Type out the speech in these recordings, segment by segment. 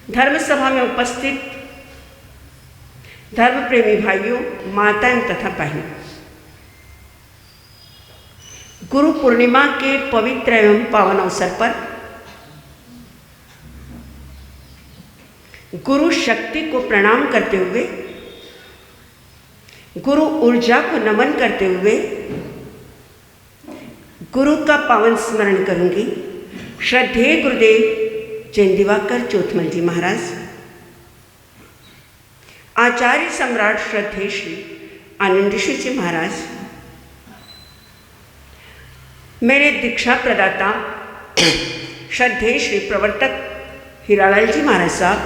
धर्म सभा में उपस्थित धर्म प्रेमी भाइयों, माताएं तथा बहनों, गुरु पूर्णिमा के पवित्र एवं पावन अवसर पर गुरु शक्ति को प्रणाम करते हुए, गुरु ऊर्जा को नमन करते हुए गुरु का पावन स्मरण करूंगी। श्रद्धेय गुरुदेव जैन दिवाकर चोथमल जी महाराज, आचार्य सम्राट श्रद्धेय श्री आनंद ऋषि जी महाराज, मेरे दीक्षा प्रदाता श्रद्धेय श्री प्रवर्तक हीरालाल जी महाराज साहब,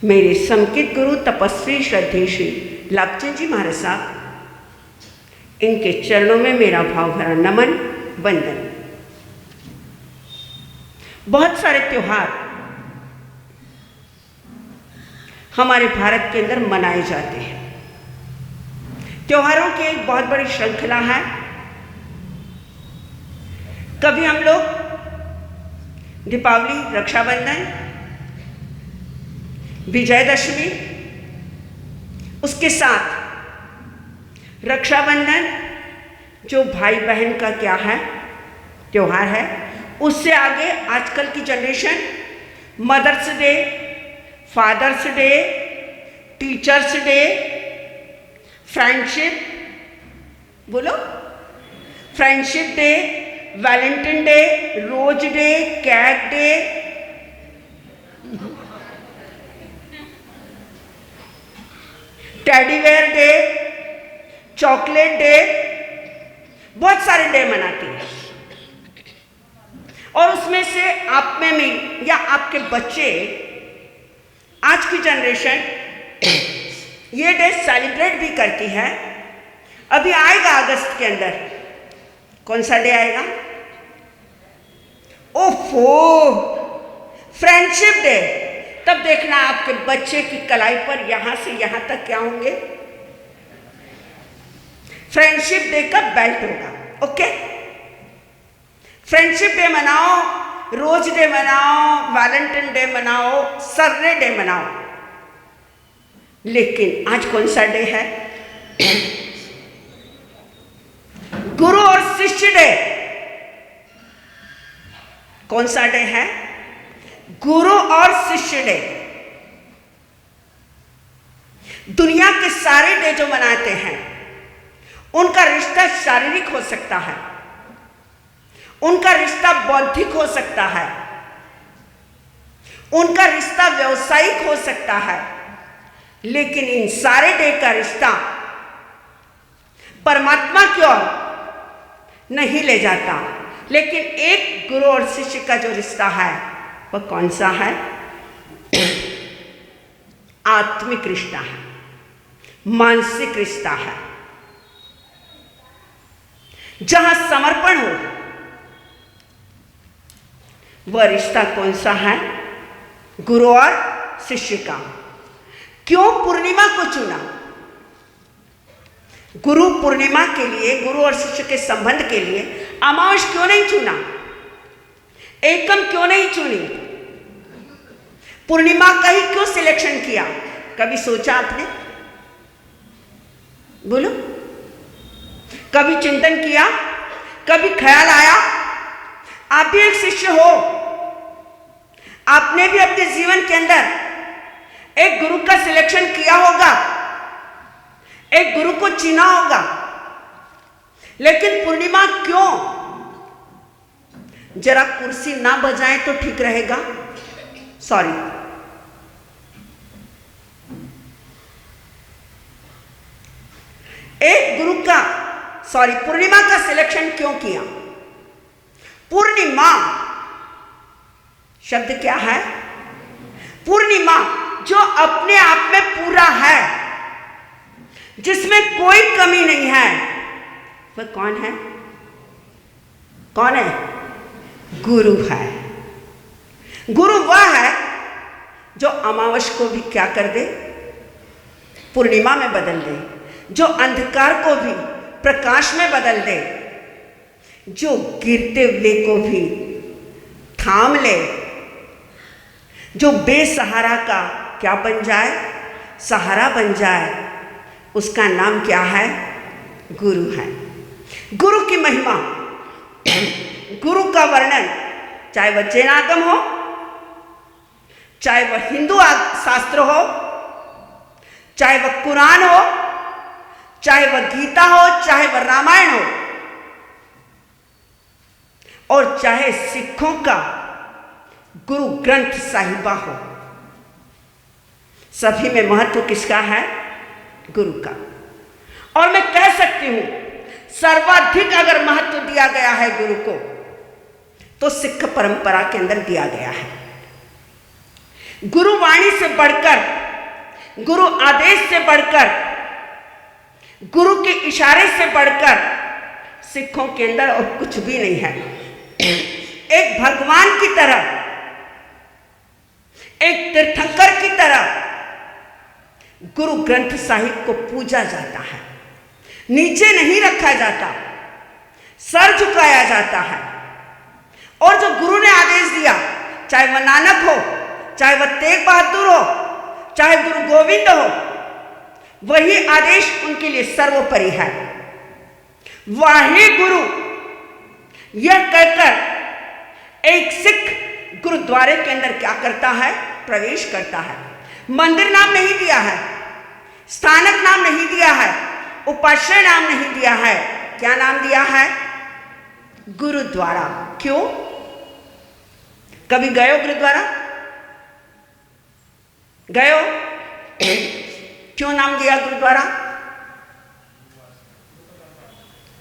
मेरे समकित गुरु तपस्वी श्रद्धेय श्री लाभचंद जी महाराज साहब, इनके चरणों में मेरा भाव भरा नमन वंदन। बहुत सारे त्योहार हमारे भारत के अंदर मनाए जाते हैं। त्योहारों की एक बहुत बड़ी श्रृंखला है। कभी हम लोग दीपावली, रक्षाबंधन, विजयदशमी, उसके साथ रक्षाबंधन जो भाई बहन का क्या है त्योहार है, उससे आगे आजकल की generation mother's day, father's day, teachers day, friendship, बोलो, friendship day, valentine day, rose day, cat day, teddy bear day, chocolate day, बहुत सारे डे मनाती है। और उसमें से आप में भी या आपके बच्चे, आज की जनरेशन ये डे सेलिब्रेट भी करती है। अभी आएगा अगस्त के अंदर, कौन सा डे आएगा? ओफो, फ्रेंडशिप डे। तब देखना आपके बच्चे की कलाई पर यहां से यहां तक क्या होंगे? फ्रेंडशिप डे का बेल्ट होगा। ओके, फ्रेंडशिप डे मनाओ, रोज डे मनाओ, वैलेंटाइन डे मनाओ, सरडे डे मनाओ, लेकिन आज कौन सा डे है? गुरु और शिष्य डे। कौन सा डे है? गुरु और शिष्य डे। दुनिया के सारे डे जो मनाते हैं उनका रिश्ता शारीरिक हो सकता है, उनका रिश्ता बौद्धिक हो सकता है, उनका रिश्ता व्यवसायिक हो सकता है, लेकिन इन सारे डे का रिश्ता परमात्मा की ओर नहीं ले जाता। लेकिन एक गुरु और शिष्य का जो रिश्ता है वह कौन सा है? आत्मिक रिश्ता है, मानसिक रिश्ता है, जहां समर्पण हो। वह रिश्ता कौन सा है? गुरु और शिष्य का। क्यों पूर्णिमा को चुना? गुरु पूर्णिमा के लिए, गुरु और शिष्य के संबंध के लिए अमावस क्यों नहीं चुना? एकम क्यों नहीं चुनी? पूर्णिमा का ही क्यों सिलेक्शन किया? कभी सोचा आपने? बोलो, कभी चिंतन किया? कभी ख्याल आया? आप भी एक शिष्य हो, आपने भी अपने जीवन के अंदर एक गुरु का सिलेक्शन किया होगा, एक गुरु को चुना होगा, लेकिन पूर्णिमा क्यों? जरा कुर्सी ना बजाएं तो ठीक रहेगा। सॉरी, एक गुरु का पूर्णिमा का सिलेक्शन क्यों किया? पूर्णिमा शब्द क्या है? पूर्णिमा जो अपने आप में पूरा है, जिसमें कोई कमी नहीं है, वह कौन है? कौन है? गुरु है। गुरु वह है जो अमावस को भी क्या कर दे? पूर्णिमा में बदल दे, जो अंधकार को भी प्रकाश में बदल दे, जो गिरते हुए को भी थाम ले, जो बेसहारा का क्या बन जाए, सहारा बन जाए, उसका नाम क्या है, गुरु है। गुरु की महिमा, गुरु का वर्णन, चाहे वह जैन आगम हो, चाहे वह हिंदू शास्त्र हो, चाहे वह कुरान हो, चाहे वह गीता हो, चाहे वह रामायण हो, और चाहे सिखों का गुरु ग्रंथ साहिबा हो, सभी में महत्व किसका है, गुरु का। और मैं कह सकती हूं सर्वाधिक अगर महत्व दिया गया है गुरु को, तो सिख परंपरा के अंदर दिया गया है। गुरु वाणी से बढ़कर, गुरु आदेश से बढ़कर, गुरु के इशारे से बढ़कर सिखों के अंदर और कुछ भी नहीं है। एक भगवान की तरह, एक तीर्थंकर की तरह गुरु ग्रंथ साहिब को पूजा जाता है, नीचे नहीं रखा जाता, सर झुकाया जाता है। और जो गुरु ने आदेश दिया, चाहे वह नानक हो, चाहे वह तेग बहादुर हो, चाहे गुरु गोविंद हो, वही आदेश उनके लिए सर्वोपरि है। वाहे गुरु यह कहकर एक सिख गुरुद्वारे के अंदर क्या करता है, प्रवेश करता है। मंदिर नाम नहीं दिया है, स्थानक नाम नहीं दिया है, उपाश्रय नाम नहीं दिया है, क्या नाम दिया है, गुरुद्वारा। क्यों? कभी गए हो गुरुद्वारा? गए हो? क्यों नाम दिया गुरुद्वारा?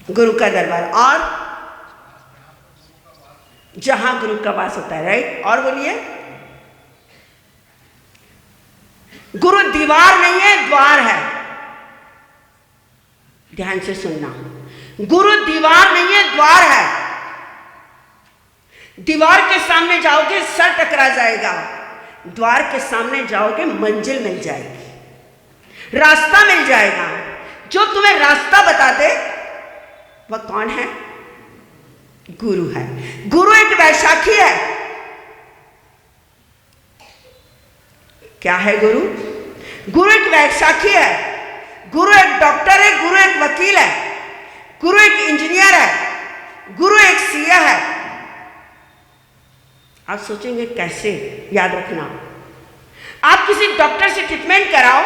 गुरु का दरबार, और जहां गुरु का वास होता है, राइट। और बोलिए, गुरु दीवार नहीं है, द्वार है। ध्यान से सुनना, गुरु दीवार नहीं है, द्वार है। दीवार के सामने जाओगे सर टकरा जाएगा, द्वार के सामने जाओगे मंजिल मिल जाएगी, रास्ता मिल जाएगा। जो तुम्हें रास्ता बता दे वह कौन है, गुरु है। गुरु एक वैशाखी है। क्या है गुरु? गुरु एक वैशाखी है, गुरु एक डॉक्टर है, गुरु एक वकील है, गुरु एक इंजीनियर है, गुरु एक सीए है। आप सोचेंगे कैसे? याद रखना, आप किसी डॉक्टर से ट्रीटमेंट कराओ,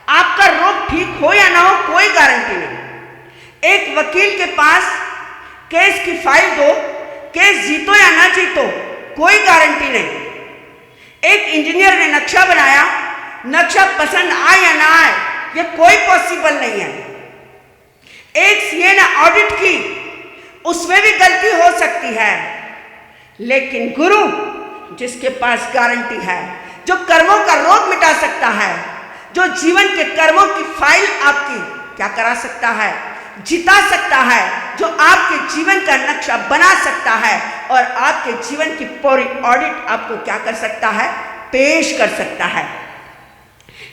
आपका रोग ठीक हो या ना हो कोई गारंटी नहीं। एक वकील के पास केस की फाइल दो, केस जीतो या ना जीतो कोई गारंटी नहीं। एक इंजीनियर ने नक्शा बनाया, नक्शा पसंद आए या ना आए ये कोई पॉसिबल नहीं है। एक सीए ने ऑडिट की, उसमें भी गलती हो सकती है। लेकिन गुरु जिसके पास गारंटी है, जो कर्मों का रोग मिटा सकता है, जो जीवन के कर्मों की फाइल आपकी क्या करा सकता है, जिता सकता है, जो आपके जीवन का नक्शा बना सकता है और आपके जीवन की पूरी ऑडिट आपको क्या कर सकता है, पेश कर सकता है।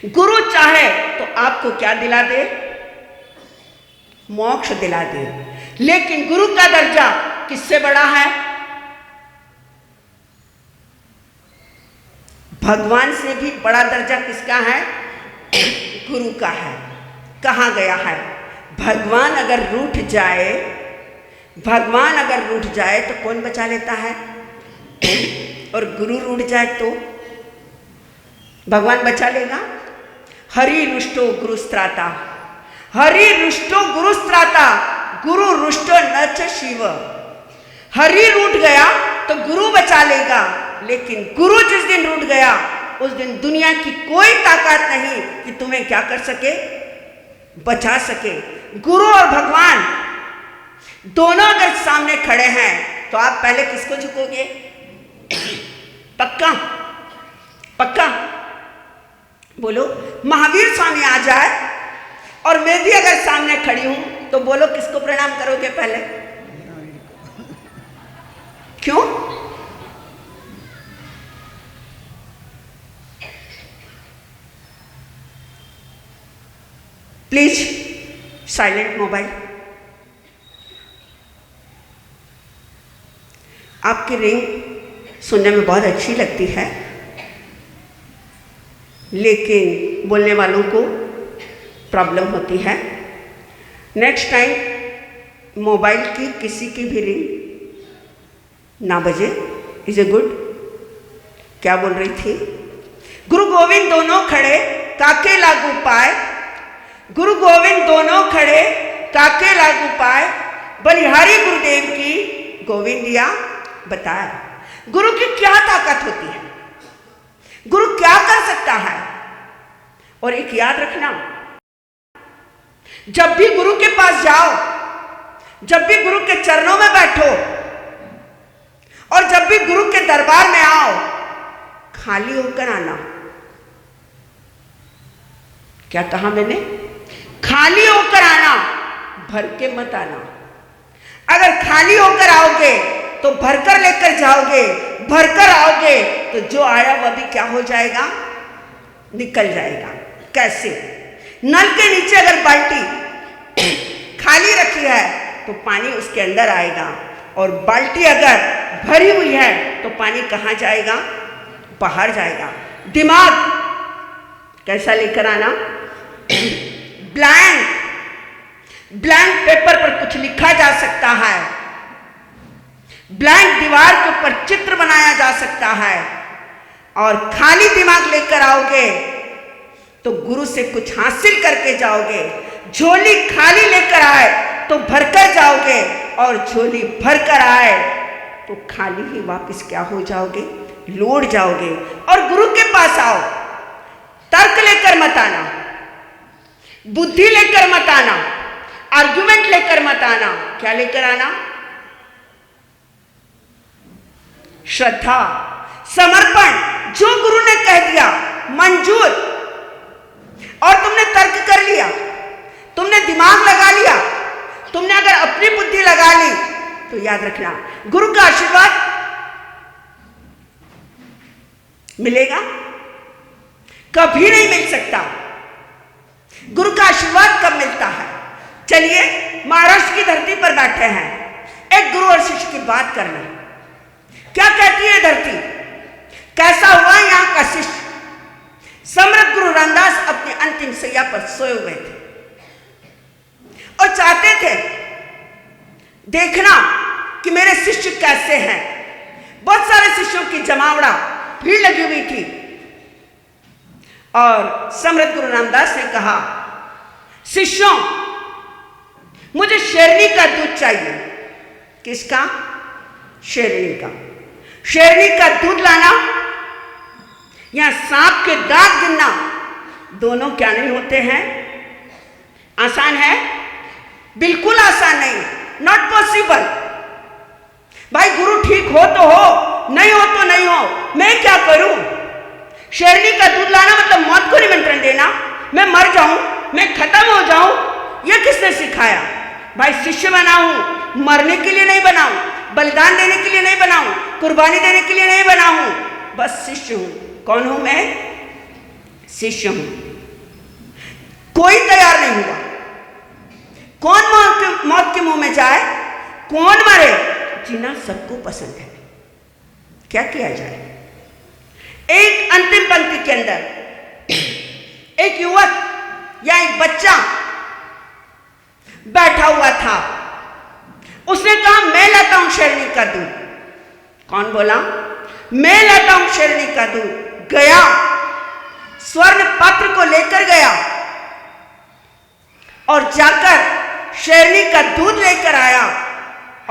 गुरु चाहे तो आपको क्या दिला दे, मोक्ष दिला दे। लेकिन गुरु का दर्जा किससे बड़ा है, भगवान से भी बड़ा दर्जा किसका है, गुरु का है। कहाँ गया है? भगवान अगर रूठ जाए, भगवान अगर रूठ जाए तो कौन बचा लेता है, और गुरु रूठ जाए तो भगवान बचा लेगा। हरि रुष्टो गुरुस्त्राता, हरि रुष्टो गुरुस्त्राता, गुरु रुष्टो न च शिव। हरि रूठ गया तो गुरु बचा लेगा, लेकिन गुरु जिस दिन रूठ गया उस दिन दुनिया की कोई ताकत नहीं कि तुम्हें क्या कर सके, बचा सके। गुरु और भगवान दोनों अगर सामने खड़े हैं तो आप पहले किसको झुकोगे? पक्का पक्का बोलो। महावीर स्वामी आ जाए और मैं भी अगर सामने खड़ी हूं तो बोलो किसको प्रणाम करोगे पहले? क्यों? Please silent mobile. आपकी रिंग सुनने में बहुत अच्छी लगती है, लेकिन बोलने वालों को प्रॉब्लम होती है। नेक्स्ट टाइम मोबाइल की किसी की भी रिंग ना बजे, इज ए गुड। क्या बोल रही थी? गुरु गोविंद दोनों खड़े काके लागू पाए, गुरु गोविंद दोनों खड़े काके लागू पाए, बलिहारी गुरुदेव की गोविंदिया बताए। गुरु की क्या ताकत होती है, गुरु क्या कर सकता है। और एक याद रखना, जब भी गुरु के पास जाओ, जब भी गुरु के चरणों में बैठो और जब भी गुरु के दरबार में आओ, खाली होकर आना। क्या कहा मैंने? खाली होकर आना, भर के मत आना। अगर खाली होकर आओगे तो भरकर लेकर जाओगे, भरकर आओगे तो जो आया वह भी क्या हो जाएगा? निकल जाएगा। कैसे? नल के नीचे अगर बाल्टी खाली रखी है तो पानी उसके अंदर आएगा, और बाल्टी अगर भरी हुई है तो पानी कहाँ जाएगा? बाहर जाएगा। दिमाग कैसा लेकर आना? ब्लैंक पेपर पर कुछ लिखा जा सकता है, ब्लैंक दीवार के ऊपर चित्र बनाया जा सकता है, और खाली दिमाग लेकर आओगे तो गुरु से कुछ हासिल करके जाओगे। झोली खाली लेकर आए तो भरकर जाओगे, और झोली भरकर आए तो खाली ही वापस क्या हो जाओगे? लौट जाओगे। और गुरु के पास आओ, तर्क लेकर मत आना, बुद्धि लेकर मत आना, आर्गुमेंट लेकर मत आना। क्या लेकर आना? श्रद्धा, समर्पण। जो गुरु ने कह दिया मंजूर, और तुमने तर्क कर लिया, तुमने दिमाग लगा लिया, तुमने अगर अपनी बुद्धि लगा ली तो याद रखना, गुरु का आशीर्वाद मिलेगा? कभी नहीं मिल सकता। गुरु का आशीर्वाद कब मिलता है? चलिए महाराष्ट्र की धरती पर बैठे हैं, एक गुरु और शिष्य की बात करना। क्या कहती है धरती? कैसा हुआ यहां का शिष्य? समर्थ गुरु रामदास अपनी अंतिम सैया पर सोए हुए थे और चाहते थे देखना कि मेरे शिष्य कैसे हैं। बहुत सारे शिष्यों की जमावड़ा भीड़ लगी हुई थी, और समर्थ गुरु रामदास ने कहा, शिष्यों मुझे शेरनी का दूध चाहिए। किसका? शेरनी का। शेरनी का दूध लाना या सांप के दांत गिनना, दोनों क्या नहीं होते हैं? आसान है? बिल्कुल आसान नहीं, नॉट पॉसिबल। भाई गुरु ठीक हो तो हो, नहीं हो तो नहीं हो, मैं क्या करूं? शेरनी का दूध लाना मतलब मौत को निमंत्रण देना, मैं मर जाऊं, मैं खत्म हो जाऊं, यह किसने सिखाया? भाई शिष्य बना हूं, मरने के लिए नहीं बना हूं, बलिदान देने के लिए नहीं बना हूं, कुर्बानी देने के लिए नहीं बना हूं, बस शिष्य हूं। कौन हूं मैं? शिष्य हूं। कोई तैयार नहीं हुआ। कौन मौत के मुंह में जाए? कौन मरे? जीना सबको पसंद है, क्या किया जाए? एक अंतिम पंक्ति के अंदर एक युवक या एक बच्चा बैठा हुआ था, उसने कहा मैं लाता हूं शेरनी का दूध। कौन बोला? मैं लाता हूं शेरनी का दूध। गया, स्वर्ण पात्र को लेकर गया और जाकर शेरनी का दूध लेकर आया,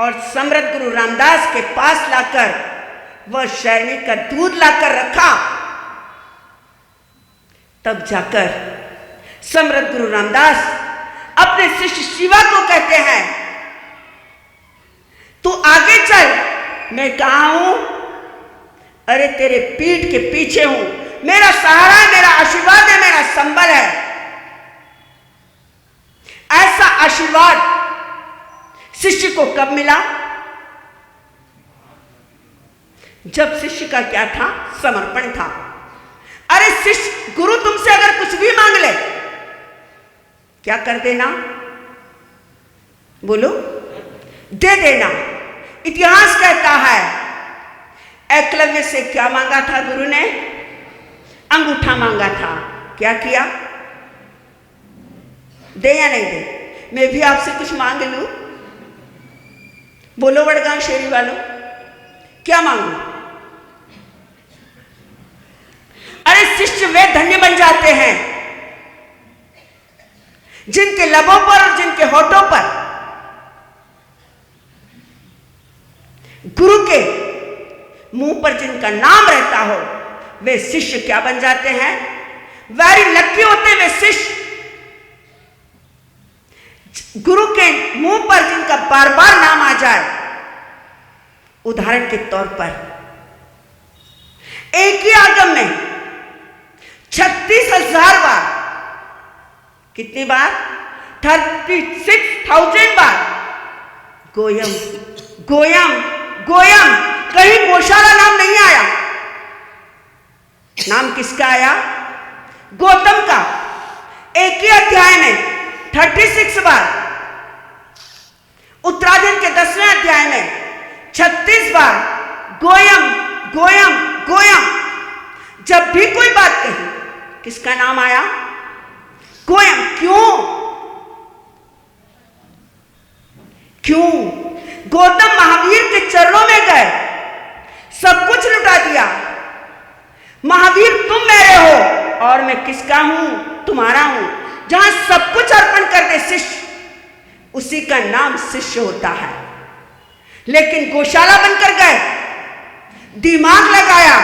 और समर्थ गुरु रामदास के पास लाकर वह शेरनी का दूध लाकर रखा। तब जाकर समर्थ गुरु रामदास अपने शिष्य शिवा को कहते हैं, तू आगे चल, मैं कहां हूं? अरे तेरे पीठ के पीछे हूं, मेरा सहारा है, मेरा आशीर्वाद है, मेरा संबल है। ऐसा आशीर्वाद शिष्य को कब मिला? जब शिष्य का क्या था? समर्पण था। अरे शिष्य, गुरु तुमसे अगर कुछ भी मांग ले, क्या कर देना? बोलो, दे देना। इतिहास कहता है एकलव्य से क्या मांगा था गुरु ने? अंगूठा मांगा था, क्या किया? दे या नहीं दे? मैं भी आपसे कुछ मांग लूं? बोलो वडगांव शेरी वालों, क्या मांगू? अरे शिष्य वे धन्य बन जाते हैं जिनके लबों पर और जिनके होठों पर गुरु के मुंह पर जिनका नाम रहता हो, वे शिष्य क्या बन जाते हैं? वेरी लकी होते वे शिष्य, गुरु के मुंह पर जिनका बार बार नाम आ जाए। उदाहरण के तौर पर एक ही आगम में 36,000 बार, कितनी बार? 36,000 बार गोयम गोयम गोयम। कहीं गौशाला नाम नहीं आया। नाम किसका आया? गौतम का। एक ही अध्याय में 36 बार, उत्तरायण के 10वें अध्याय में 36 बार गोयम गोयम गोयम। जब भी कोई बात कही, किसका नाम आया? गोयम। क्यों? क्यों? गौतम महावीर के चरणों में गए, सब कुछ लुटा दिया। महावीर तुम मेरे हो और मैं किसका हूं? तुम्हारा हूं। जहां सब कुछ अर्पण कर दे शिष्य, उसी का नाम शिष्य होता है। लेकिन गौशाला बनकर गए, दिमाग लगाया।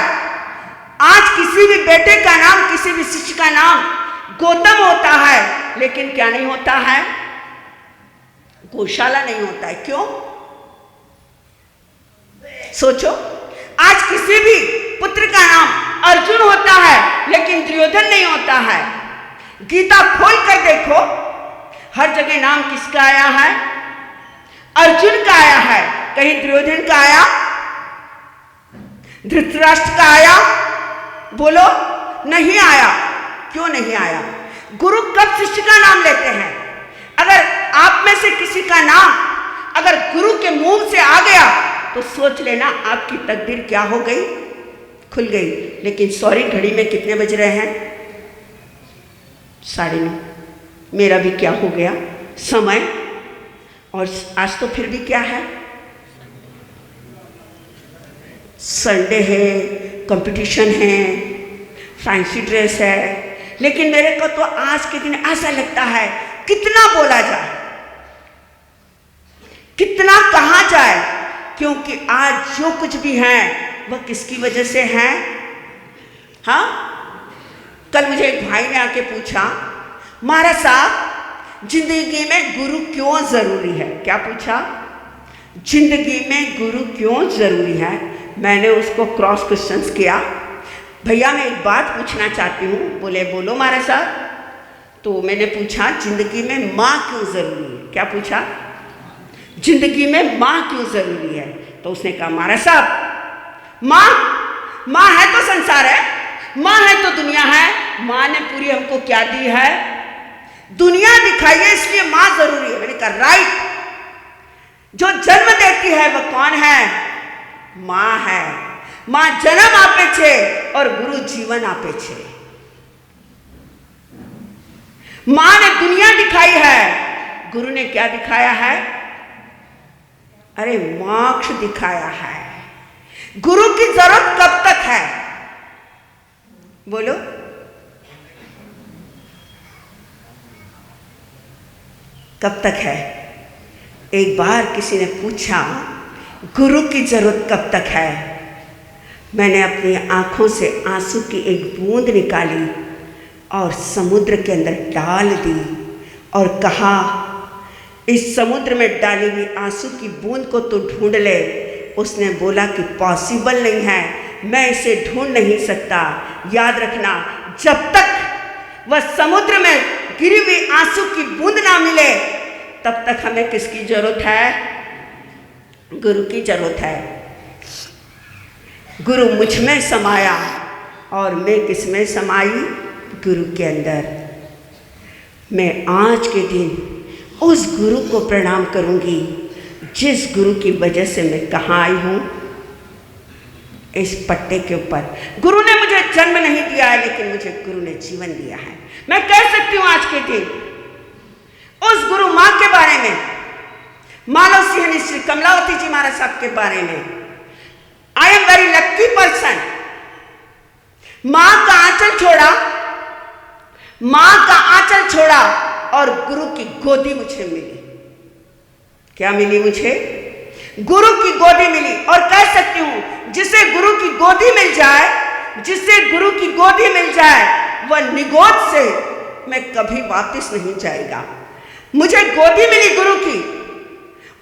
आज किसी भी बेटे का नाम, किसी भी शिष्य का नाम गौतम होता है, लेकिन क्या नहीं होता है? गौशाला नहीं होता है। क्यों? सोचो, आज किसी भी पुत्र का नाम अर्जुन होता है, लेकिन दुर्योधन नहीं होता है। गीता खोल कर देखो, हर जगह नाम किसका आया है? अर्जुन का आया है। कहीं दुर्योधन का आया? धृतराष्ट्र का आया? बोलो, नहीं आया। क्यों नहीं आया? गुरु कब शिष्य का नाम लेते हैं? अगर आप में से किसी का नाम अगर गुरु के मुंह से आ गया, तो सोच लेना आपकी तकदीर क्या हो गई? खुल गई। लेकिन सॉरी, घड़ी में कितने बज रहे हैं? 9:30। मेरा भी क्या हो गया समय। और आज तो फिर भी क्या है? संडे है, कंपटीशन है, फैंसी ड्रेस है। लेकिन मेरे को तो आज के दिन ऐसा लगता है, कितना बोला जाए, कितना कहा जाए, क्योंकि आज जो कुछ भी है वह किसकी वजह से है? हाँ, कल मुझे एक भाई ने आके पूछा, महाराज साहब जिंदगी में गुरु क्यों जरूरी है? क्या पूछा? जिंदगी में गुरु क्यों जरूरी है? मैंने उसको क्रॉस क्वेश्चंस किया, भैया मैं एक बात पूछना चाहती हूँ। बोले बोलो महाराज साहब। तो मैंने पूछा, जिंदगी में माँ क्यों जरूरी है? क्या पूछा? जिंदगी में माँ क्यों जरूरी है? तो उसने कहा, महाराज साहब माँ है तो संसार है, माँ है तो दुनिया है। माँ ने पूरी हमको क्या दी है? दुनिया दिखाई है, इसलिए माँ जरूरी है। मैंने कहा राइट। जो जन्म देती है वह कौन है? माँ है। माँ जन्म आपे छे और गुरु जीवन आपे छे। माँ ने दुनिया दिखाई है, गुरु ने क्या दिखाया है? अरे मोक्ष दिखाया है। गुरु की जरूरत कब तक है? बोलो। कब तक है? एक बार किसी ने पूछा, गुरु की जरूरत कब तक है? मैंने अपनी आंखों से आंसू की एक बूंद निकाली और समुद्र के अंदर डाल दी और कहा, इस समुद्र में डाली हुई आंसू की बूंद को तो ढूंढ ले। उसने बोला कि पॉसिबल नहीं है, मैं इसे ढूंढ नहीं सकता। याद रखना, जब तक वह समुद्र में गिरी हुई आंसू की बूंद ना मिले, तब तक हमें किसकी जरूरत है? गुरु की जरूरत है। गुरु मुझ में समाया और मैं किस में समाई? गुरु के अंदर। मैं आज के दिन उस गुरु को प्रणाम करूंगी जिस गुरु की वजह से मैं कहाँ आई हूँ, इस पट्टे के ऊपर। गुरु ने मुझे जन्म नहीं दिया है, लेकिन मुझे गुरु ने जीवन दिया है। मैं कह सकती हूं आज के दिन उस गुरु मां के बारे में, मानव सिंह श्री कमलावती जी महाराज साहब के बारे में, I am very lucky person. मां का आंचल छोड़ा, मां का आंचल छोड़ा और गुरु की गोदी मुझे मिली। क्या मिली मुझे? गुरु की गोदी मिली। और कह सकती हूं जिसे गुरु की गोदी मिल जाए, जिसे गुरु की गोदी मिल जाए, वह निगोद से मैं कभी वापस नहीं जाएगा। मुझे गोदी मिली गुरु की।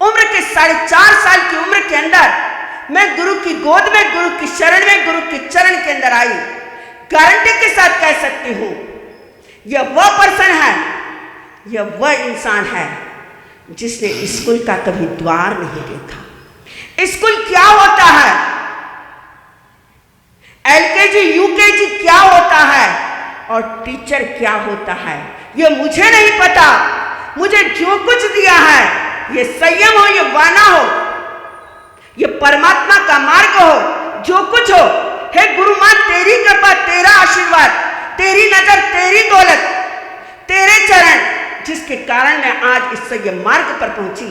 उम्र के 4.5 साल की उम्र के अंदर मैं गुरु की गोद में, गुरु की शरण में, गुरु के चरण के अंदर आई। गारंटी के साथ कह सकती हूं यह वह पर्सन है, यह वह इंसान है जिसने स्कूल का कभी द्वार नहीं देखा। स्कूल क्या होता है, एलकेजी यूकेजी क्या होता है और टीचर क्या होता है, यह मुझे नहीं पता। मुझे जो कुछ दिया है, ये संयम हो, ये वाना हो, ये परमात्मा का मार्ग हो, जो कुछ हो, हे गुरु मां तेरी कृपा, तेरा आशीर्वाद, तेरी नजर, तेरी दौलत, तेरे चरण, जिसके कारण मैं आज इस ये मार्ग पर पहुंची।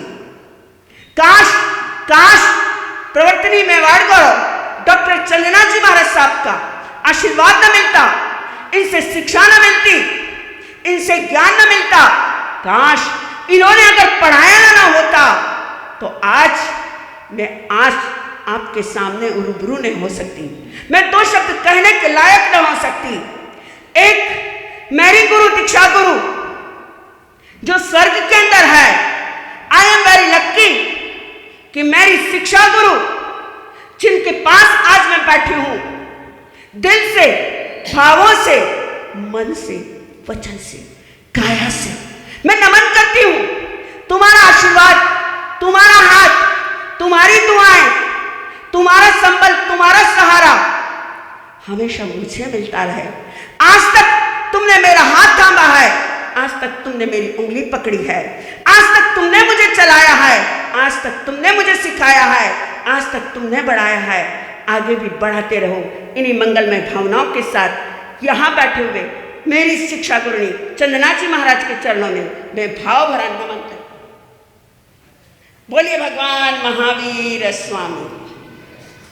काश काश प्रवर्तनी मेवाड़ गौरव डॉक्टर चंदना जी महाराज साहब का आशीर्वाद न मिलता, इनसे शिक्षा न मिलती, इनसे ज्ञान न मिलता। काश इन्होंने अगर पढ़ाया ना होता तो आज मैं आपके सामने रूबरू नहीं हो सकती, मैं 2 शब्द कहने के लायक न हो सकती। एक मेरी गुरु दीक्षा गुरु जो स्वर्ग के अंदर है, आई एम वेरी लक्की कि मेरी शिक्षा गुरु जिनके पास आज मैं बैठी हूं, दिल से, भावों से, मन से, वचन से, काया से मैं नमन करती हूं। तुम्हारा आशीर्वाद, तुम्हारा हाथ, तुम्हारी दुआएं, तुम्हारा संबल, तुम्हारा सहारा हमेशा मुझे मिलता रहे। आज तक तुमने मेरा हाथ थामा है, आज तक तुमने मेरी उंगली पकड़ी है, आज तक तुमने मुझे चलाया है, आज तक तुमने मुझे सिखाया है, आज तक तुमने बढ़ाया है। आगे भी बढ़ाते रहो इन्हीं मंगलमय भावनाओं के साथ। यहाँ बैठे हुए मेरी शिक्षा गुरुनी चंदना जी महाराज के चरणों में मैं भाव भरा नमन करता हूं। बोलिए भगवान महावीर स्वामी।